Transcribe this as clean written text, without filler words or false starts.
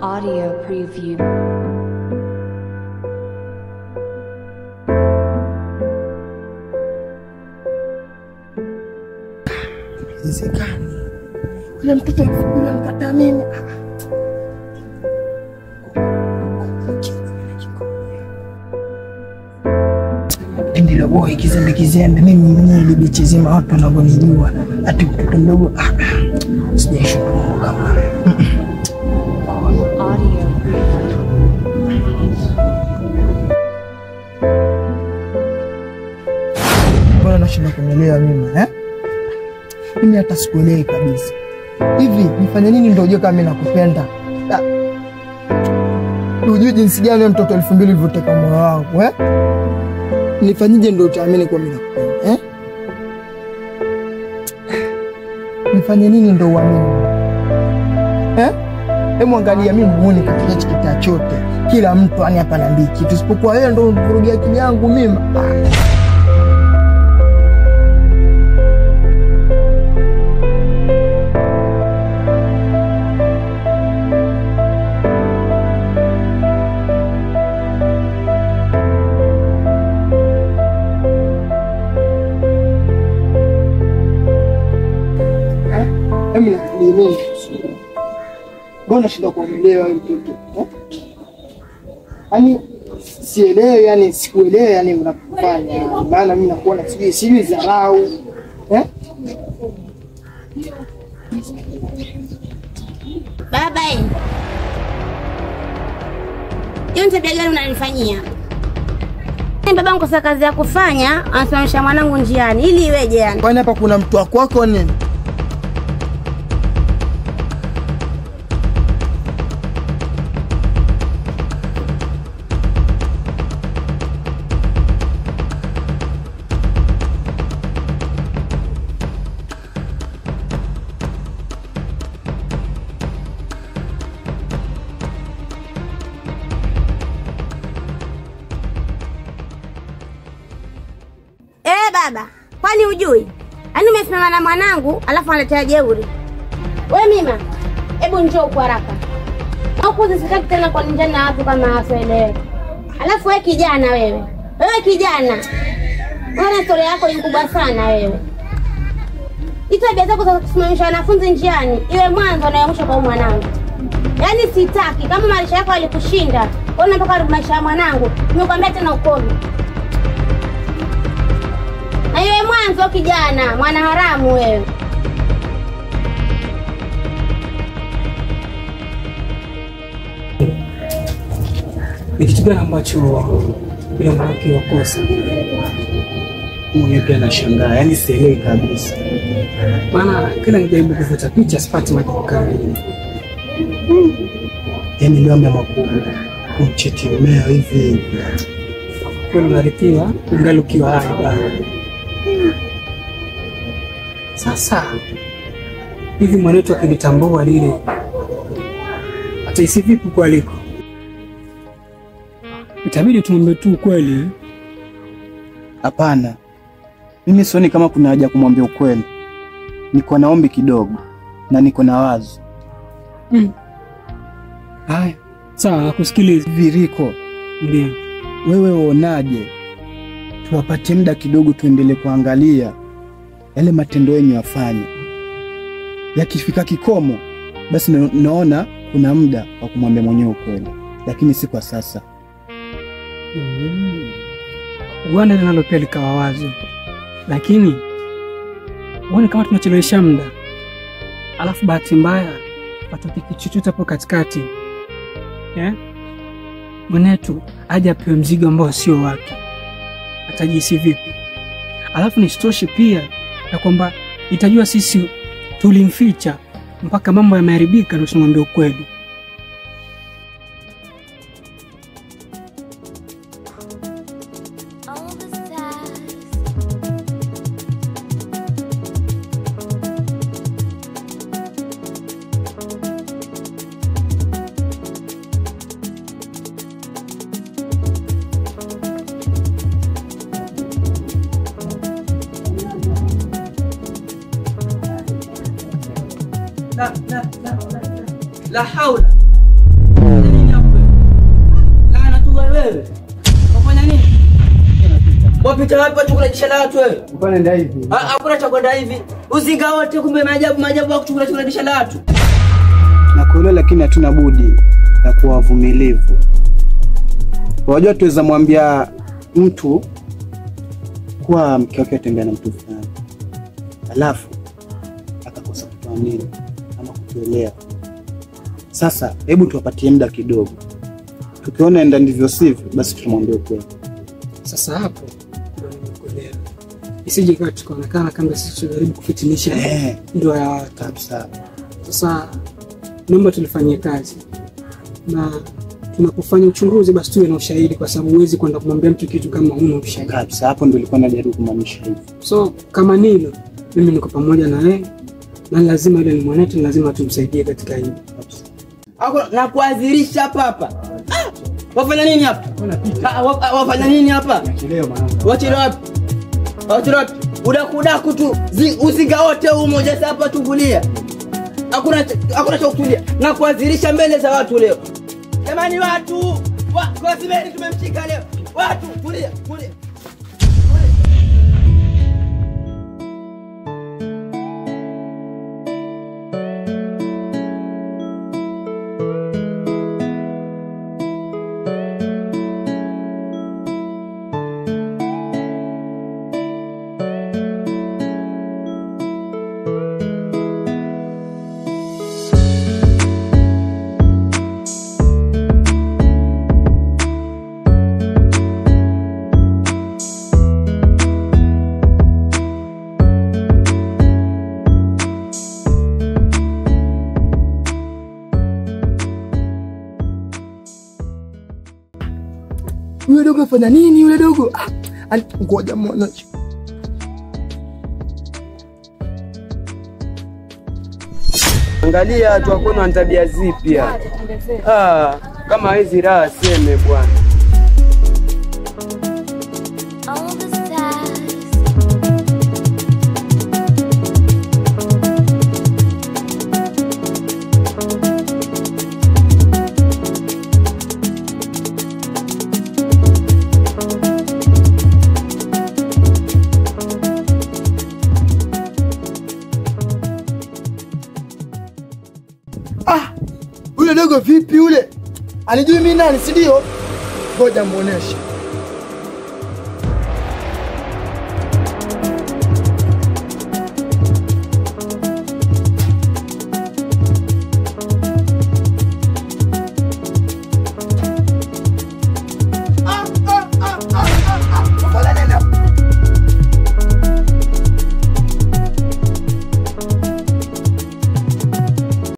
Audio preview. Isikani. Yule mtoto yule mkata mimi. Ndilo boy kizembe mimi mwenyewe nilibichezima watu wanagonijua. Ati mtoto mdogo sijashukuru kama. Audio preview. Bwana nashinda kunielewa mimi mimi hata sikuelewi kabisa. Hivi nifanye nini ndio ujue kama mimi nakupenda? Unajua jinsi gani mtoto 2000 alivyoteka moyo wangu Nifanyije ndio utaamini kwa mimi nakupenda Nifanye nini ndio uamini? Hebu angalia mimi muone katika kitaa chote. Kila mtu ani hapa anambia kitu isipokuwa wewe ndio unavurugia akili yangu mimi. Mbona shida kuelewa mtoto? Yaani sielewi, yani sikuelewi yani mnapofanya. Maana mimi nakuona sijui dharau. Baba hiyo tabia gani unanifanyia? Baba ngosa kazi ya kufanya, anasimamisha mwanangu njiani ili iweje yani? Kwani hapa kuna mtu wako nini? Baba, kwani hujui? Yaani umesimama na mwanangu alafu analetea jeuri. Wewe mima, hebu njoo kwa haraka. Huko sitaki tena kwa njana na watu kama hawaelewi. Alafu wewe kijana wewe. Wewe kijana. Unaona historia yako ni kubwa sana wewe. Itabia zako za kusimamisha wanafunzi njiani iwe mwanzo na mwisho kwa mwanangu. Yaani sitaki kama maisha yako yalikushinda, wewe unataka maisha ya mwanangu. Nimekwambia tena ukome. Na yeye mwanzo kijana, mwana haramu wewe. Ni kitu gani ambacho yule mwanamke wakosa? Mwenye pia anashangaa, yani sielewi kabisa. Maana kila nijaribu kufuta picha sipati majibu kamili. Yani leo makubwa kumchetemea hivi. Kwani unalipia ungalukiwa hai bana. Sasa hivi mwanetu akilitambua lile ataisi vipi kwa aliko? Itabidi tumwambie tu ukweli. Hapana. Mimi sioni kama kuna haja kumwambia ukweli. Niko na ombi kidogo na niko na wazo. Haya, sawa kusikiliza. Viriko, ndio. Wewe uonaje? Tuwapate muda kidogo tuendelee kuangalia yale matendo yenu yafanye. Yakifika kikomo, basi naona kuna muda wa kumwambia mwenyewe ukweli. Lakini si kwa sasa. Uone nalo pia likawa wazo. Lakini uone kama tunachelewesha muda. Alafu bahati mbaya patoke kitu chochote hapo katikati. mwenetu aje apewe mzigo ambao sio wake, atajisi vipi? Alafu nisitoshe pia ya kwamba itajua sisi tulimficha mpaka mambo yameharibika ndio tumwambie ukweli. La haula. Nini hapo? Laana tu wewe. Unafanya nini? Wapita wapi watu kunajisha la watu wewe? Unaenda hivi. Hakuna cha kwenda hivi. Uzinga wote kumbe maajabu ya kuchukua la watu. Nakuelewa, lakini hatuna budi na kuwa wavumilivu. Unajua tuweza mwambia mtu kwa mke wake atembea na mtu fulani, alafu akakosa kutuamini ama kutuelewa. Sasa hebu tuwapatie muda kidogo, tukiona enda ndivyo sivyo, basi tutamwambia ukweli. Sasa hapo ndio nimekuelewa. Isije kwa tukaonekana kama sisi tunajaribu kufitinisha ndoa ya watu kabisa. Sasa naomba tulifanyie kazi, na tunapofanya uchunguzi basi tuwe na ushahidi, kwa sababu huwezi kwenda kumwambia mtu kitu kama huna ushahidi. Kabisa, hapo ndio nilikuwa najaribu kumaanisha hivyo. So kama nilo, mimi niko pamoja na wewe, na lazima ile ni mwanetu, lazima tumsaidie katika hili. Na kuadhirisha hapa. Wafanya nini hapa? Wafanya nini hapa? Chelewa mwanangu. Wachelewa wapi? Wachelewa wapi? Udaku tu. Uzinga wote umoja hapa tuvulia. Hakuna cha kutulia. Na kuadhirisha mbele za watu leo. Jamani watu, kwa simeni tumemshika leo. Watu tulia. Yule dogo afanya nini yule dogo? Ngoja mwana. Angalia tu hakuna ana tabia zipi hapa. Kama hizi raha seme bwana. Yule dogo vipi yule? Alijui mimi nani, si ndio? Ngoja muoneshe.